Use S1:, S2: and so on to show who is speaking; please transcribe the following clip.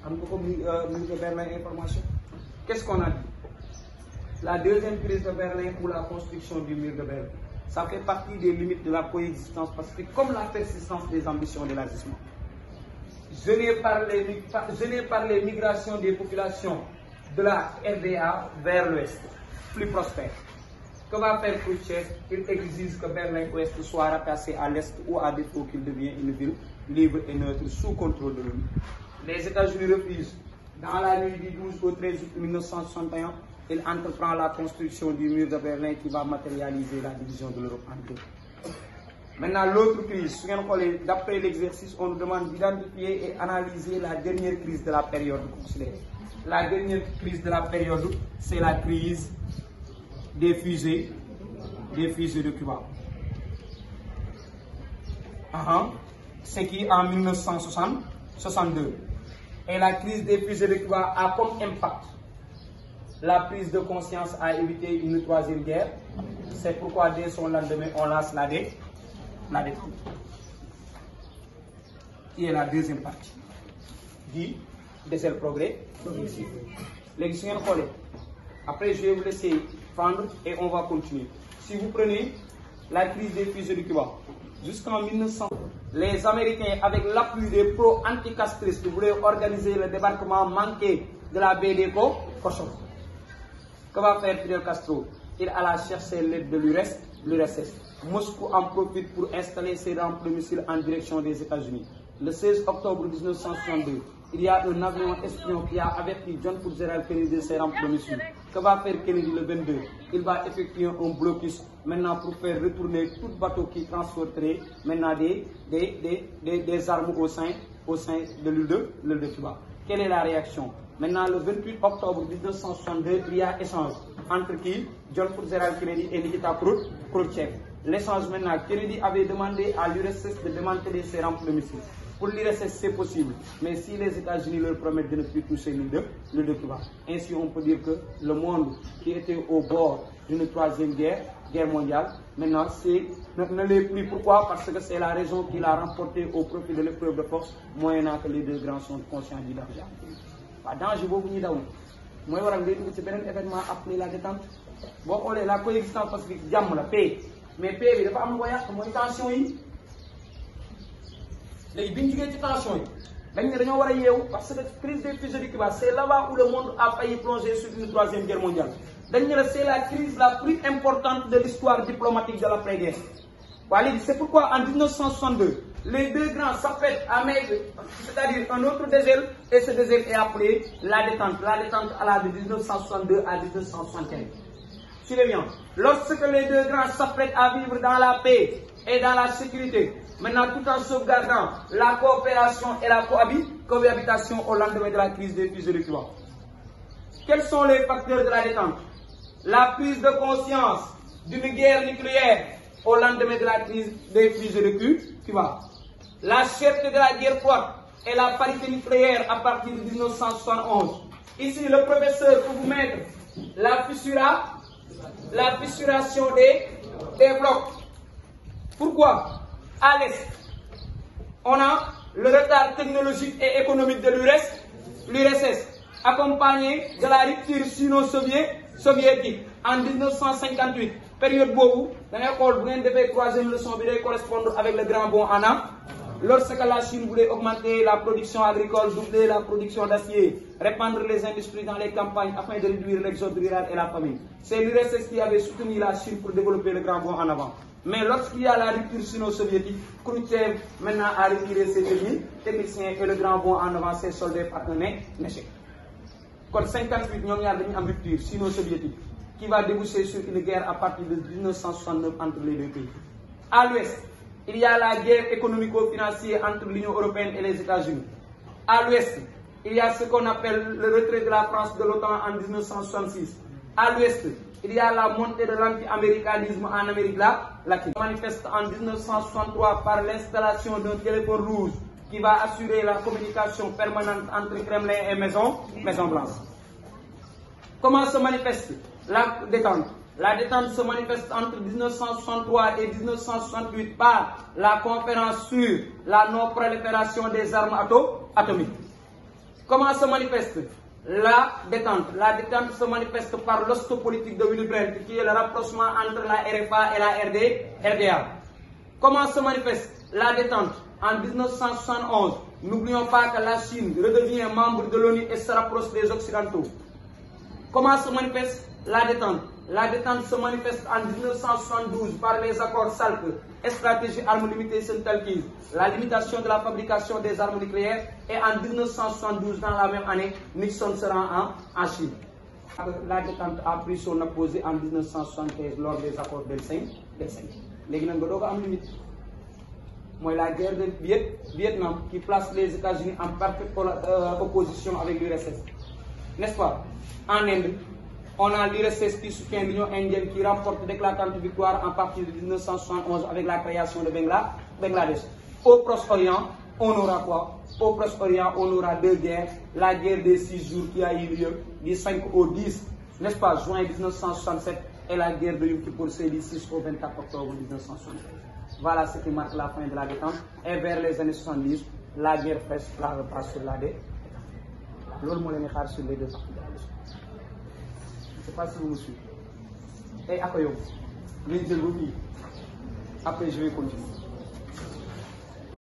S1: de Berlin information. Qu'est-ce qu'on a dit? La deuxième crise de Berlin ou la construction du mur de Berlin, ça fait partie des limites de la coexistence pacifique comme la persistance des ambitions de l'agissement. Gêné par les migrations des populations de la RDA vers l'Ouest, plus prospère. Que va faire Khrouchtchev? Il exige que Berlin-Ouest soit rattaché à l'Est ou à défaut qu'il devienne une ville libre et neutre sous contrôle de l'ONU. Les États-Unis refusent. Dans la nuit du 12 au 13 août 1961, il entreprend la construction du mur de Berlin qui va matérialiser la division de l'Europe en deux. Maintenant, l'autre crise, d'après l'exercice, on nous demande d'identifier et analyser la dernière crise de la période considérée. La dernière crise de la période, c'est la crise des fusées de Cuba. C'est qui en 1962. Et la crise des fusées de Cuba a comme impact la prise de conscience à éviter une troisième guerre. C'est pourquoi dès son lendemain, on lance la détente. Qui est la deuxième partie. Dit, c'est le progrès. Après, je vais vous laisser prendre et on va continuer. Si vous prenez la crise des fusées de Cuba, jusqu'en 1900, les Américains, avec l'appui des pro-anticastristes, voulaient organiser le débarquement manqué de la baie des Cochons. Que va faire Fidel Castro? Il alla chercher l'aide de l'URSS. Moscou en profite pour installer ses rampes de missiles en direction des États-Unis. Le 16 octobre 1962, il y a un avion espion qui a averti John Fitzgerald Kennedy de ses rampes de missiles. Que va faire Kennedy le 22? Il va effectuer un blocus maintenant pour faire retourner tout bateau qui transporterait maintenant des armes au sein de l'île de Cuba. Quelle est la réaction? Maintenant, le 28 octobre 1962, il y a échange entre qui? John Fitzgerald Kennedy et Nikita Khrouchtchev. L'échange maintenant, Kennedy avait demandé à l'URSS de démanteler ses rampes de missiles. Pour l'URSS, c'est possible, mais si les États-Unis leur promettent de ne plus toucher l'île de Cuba. Ainsi, on peut dire que le monde qui était au bord d'une troisième guerre mondiale, maintenant, ne l'est plus. Pourquoi? Parce que c'est la raison qui l'a remporté au profit de l'épreuve de force, moyennant que les deux grands sont conscients du danger. Danger boobu ñuy daw mooy waral ngay dugg ci beneen événement appelé la détente. Boo xoolee la coexistence pacifique jàmm la paix, mais paix bi dafa am lu ko yàq mooy tension yi. Léegi bi ñu jugee ci tension yi dañ ne dañoo war a yeewu parce que crise des fusées de Cuba c'est là-bas où le monde a failli plonger sur une troisième guerre mondiale. Dañ ne c'est la crise la plus importante de l'histoire diplomatique de l'après-guerre. C'est pourquoi en 1962 les deux grands s'apprêtent à mettre, c'est-à-dire un autre dégel, et ce dégel est appelé la détente. La détente à la de 1962 à 1961. Suivez bien. Lorsque les deux grands s'apprêtent à vivre dans la paix et dans la sécurité, maintenant tout en sauvegardant la coopération et la cohabitation au lendemain de la crise des fusées de Cuba. Quels sont les facteurs de la détente? La prise de conscience d'une guerre nucléaire au lendemain de la crise des fusées de Cuba. La cherté de la guerre froide et la parité nucléaire à partir de 1971. Ici, le professeur peut vous mettre la fissuration des blocs. Pourquoi? À l'Est, on a le retard technologique et économique de l'URSS, accompagné de la rupture sino-soviétique en 1958. Période bobu, da ngay xol bu ngeen defee troisième leçon bi day correspondre avec le grand bond en avant. Lorsque la Chine voulait augmenter la production agricole, doubler la production d'acier, répandre les industries dans les campagnes afin de réduire l'exode rural et la famine. C'est l'URSS qui avait soutenu la Chine pour développer le grand bond en avant. Mais lorsqu'il y a la rupture sino-soviétique, Khrouchtchev maintenant a retiré ses techniciens et le grand bond en avant s'est soldé par un échec. Quand 58, nous avons une rupture sino-soviétique qui va déboucher sur une guerre à partir de 1969 entre les deux pays. À l'ouest, il y a la guerre économico-financière entre l'Union européenne et les États-Unis. À l'ouest, il y a ce qu'on appelle le retrait de la France de l'OTAN en 1966. À l'ouest, il y a la montée de l'anti-américanisme en Amérique latine. On manifeste en 1963 par l'installation d'un téléphone rouge qui va assurer la communication permanente entre Kremlin et Maison Blanche. Comment se manifeste la détente? La détente se manifeste entre 1963 et 1968 par la conférence sur la non-prolifération des armes atomiques. Comment se manifeste la détente? La détente se manifeste par l'ostopolitique de Willy Brandt, qui est le rapprochement entre la RFA et la RDA. Comment se manifeste la détente? En 1971, n'oublions pas que la Chine redevient membre de l'ONU et se rapproche des Occidentaux. Comment se manifeste la détente? La détente se manifeste en 1972 par les accords SALT, stratégie armes limitées Sentalkis, la limitation de la fabrication des armes nucléaires, et en 1972, dans la même année, Nixon se rend en Chine. La détente a pris son apogée en 1975 lors des accords d'Helsinki. Léegi nag nga doog a am limite mooy la guerre de Vietnam qui place les États-Unis en parfaite opposition avec l'URSS, n'est-ce pas? En Inde, on a l'URSS qui soutient l'Union indienne qui remporte d'éclatantes victoires en partir de 1971 avec la création de Bangladesh. Au Proche-Orient, on aura quoi? Au Proche-Orient, on aura deux guerres. La guerre des 6 jours qui a eu lieu du 5 au 10, n'est-ce pas, juin 1967, et la guerre de Yom Kippour, c'est du 6 au 24 octobre 1967. Voilà ce qui marque la fin de la détente. Et vers les années 70, la guerre fraîche repasse sur la détente. Loolu moo leen di xaar sur les deux parties de la leçon. Je ne sais pas si vous me suivez. Et après, après je vais continuer.